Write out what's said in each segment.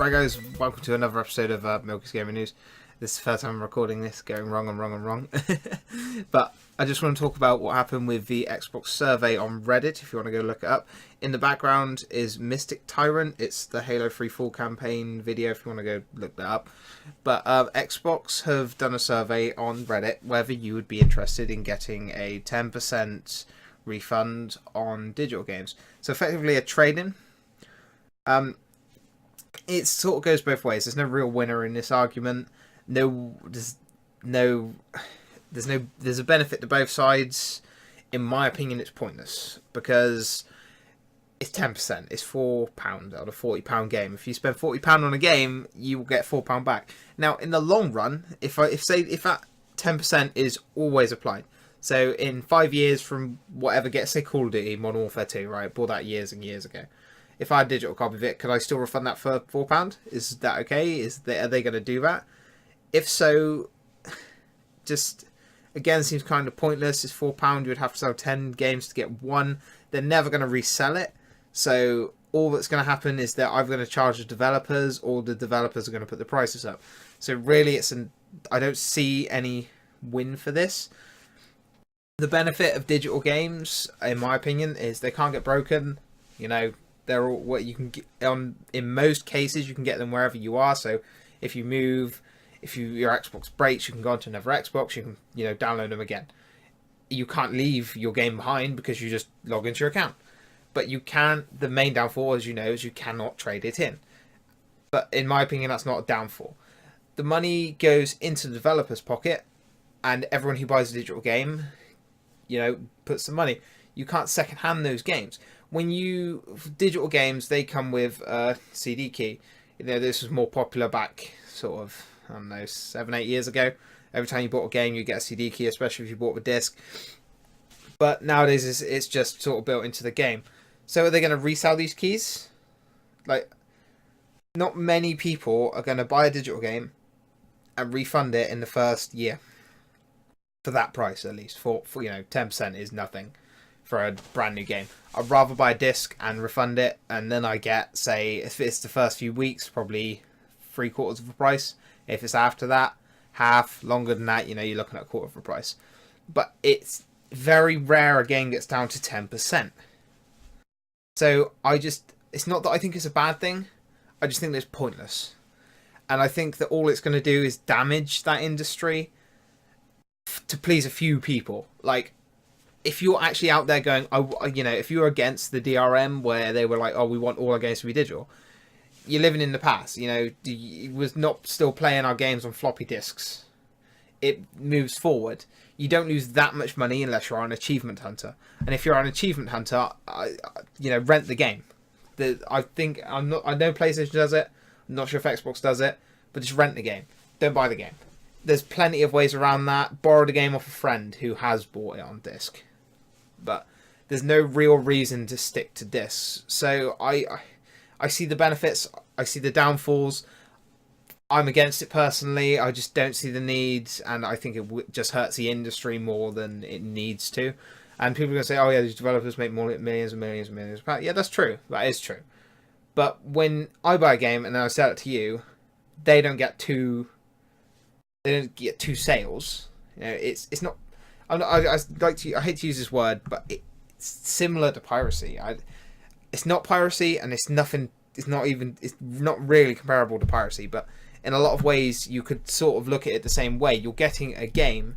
Right guys, welcome to another episode of Milky's Gaming News. This is the first time I'm recording this, going wrong and wrong and wrong. But I just want to talk about what happened with the Xbox survey on Reddit, if you want to go look it up. In the background is Mystic Tyrant. It's the Halo 3 full campaign video, if you want to go look that up. But Xbox have done a survey on Reddit whether you would be interested in getting a 10% refund on digital games. So effectively a trade-in. It sort of goes both ways. There's no real winner in this argument. There's a benefit to both sides. In my opinion, it's pointless because it's 10%. It's £4 out of a £40 game. If you spend £40 on a game, you will get £4 back. Now, in the long run, if that 10% is always applied, so in 5 years from whatever gets, say Call of Duty Modern Warfare 2, right? Bought that years and years ago. If I had a digital copy of it, could I still refund that for £4? Is that okay? Are they going to do that? If so, just, again, seems kind of pointless. It's £4. You would have to sell 10 games to get one. They're never going to resell it. So all that's going to happen is that I'm going to charge the developers, or the developers are going to put the prices up. So really, I don't see any win for this. The benefit of digital games, in my opinion, is they can't get broken. You know, they're all what you can get on. In most cases, you can get them wherever you are. So if you move, your Xbox breaks, you can go onto another Xbox. You can download them again. You can't leave your game behind because you just log into your account. But you can. The main downfall, as you know, is you cannot trade it in. But in my opinion, that's not a downfall. The money goes into the developer's pocket, and everyone who buys a digital game, puts some money. You can't secondhand those games. Digital games, they come with a CD key. This was more popular back sort of, 7-8 years ago. Every time you bought a game, you get a CD key, especially if you bought the disc. But nowadays, it's just sort of built into the game. So are they going to resell these keys? Not many people are going to buy a digital game and refund it in the first year. For that price, at least. For 10% is nothing for a brand new game. I'd rather buy a disc and refund it, and then I get, say, if it's the first few weeks, probably 3/4 of the price. If it's after that, half. Longer than that, you're looking at 1/4 of the price. But it's very rare a game gets down to 10%. So it's not that I think it's a bad thing. I just think it's pointless. And I think that all it's going to do is damage that industry to please a few people. If you're actually out there going, if you're against the DRM where they were like, oh, we want all our games to be digital, you're living in the past. It was not still playing our games on floppy disks. It moves forward. You don't lose that much money unless you're an achievement hunter. And if you're an achievement hunter, rent the game. I know PlayStation does it. I'm not sure if Xbox does it, but just rent the game. Don't buy the game. There's plenty of ways around that. Borrow the game off a friend who has bought it on disc. But there's no real reason to stick to discs. So I see the benefits. I see the downfalls. I'm against it personally. I just don't see the need. And I think it just hurts the industry more than it needs to. And people are going to say, oh yeah, these developers make more millions and millions and millions. Yeah, that's true. That is true. But when I buy a game and then I sell it to you, they don't get two sales. It's not. I hate to use this word, but it's similar to piracy. It's not piracy, and it's nothing. It's not really comparable to piracy. But in a lot of ways, you could sort of look at it the same way. You're getting a game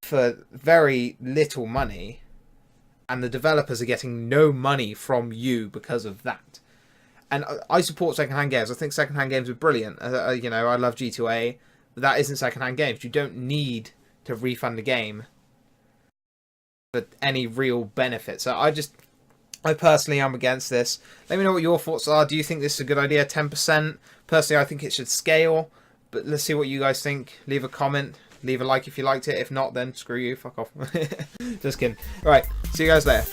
for very little money, and the developers are getting no money from you because of that. And I support secondhand games. I think secondhand games are brilliant. I love G2A. That isn't secondhand games. You don't need to refund the game for any real benefit. So I personally am against this. Let me know what your thoughts are. Do you think this is a good idea? 10%? Personally, I think it should scale. But let's see what you guys think. Leave a comment. Leave a like if you liked it. If not, then screw you. Fuck off. Just kidding. Alright, see you guys later.